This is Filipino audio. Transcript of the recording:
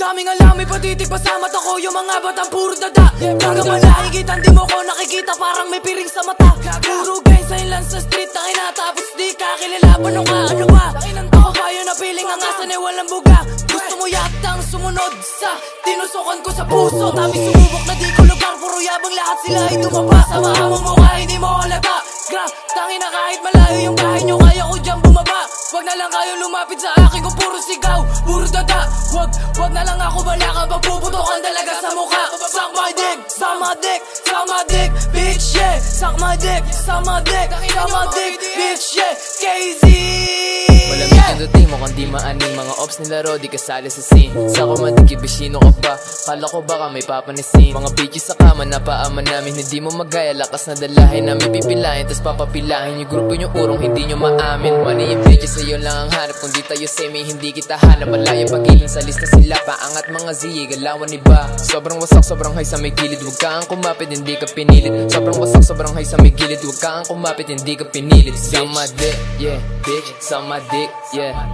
daming alam, may patitig pa sa mata ko. Yung mga batang puro dada. Baga ba nakikita, di mo ko nakikita. Parang may piring sa mata. Puro guys sa ilan sa street. Tangina, tapos di ka kilala. Paano ka, ano ba? Ako ba yun na feeling ang asan eh walang buga. Gusto mo yatang sumunod sa tinusukan ko sa puso. Tapos sumubok na di ko lugar. Puro yabang lahat sila ay tumaba. Sa mahamong mukha, hindi mo halata. Grab, tangina kahit malayo yung bahay nyo, kaya ko dyan bumaba. Wag na lang kayo lumapit sa akin kung puro sigaw, puro dada. Wag na lang ako bala ka, pagpuputokan talaga sa mukha. Suck my dick, suck my dick, suck my dick, bitch yeah. Suck my dick, suck my dick, suck my dick, bitch yeah. KZ. Malamig ang dating mo kung di maaning mga ops nilaro, di kasali sa scene. Sa kumadig, ibisino ka pa, kala ko baka may papanisin. Mga bitches sa kama, napaaman namin, hindi mo magaya. Lakas na dalahin namin pipilahin, tas papapilahin. Yung grupo nyo urong, hindi nyo maamin. Money yung bitches, sa'yo lang ang hanap. Kung di tayo semi, hindi kita hanap. Malaya pagilan sa lista sila, paangat mga ziye, galawan iba. Sobrang wasak, sobrang high sa may gilid. Huwag kang kumapit, hindi ka pinilit. Sobrang wasak, sobrang high sa may gilid. Huwag kang kumapit, hindi ka pinilit. Sama dick, yeah, bitch, sama dick, yeah.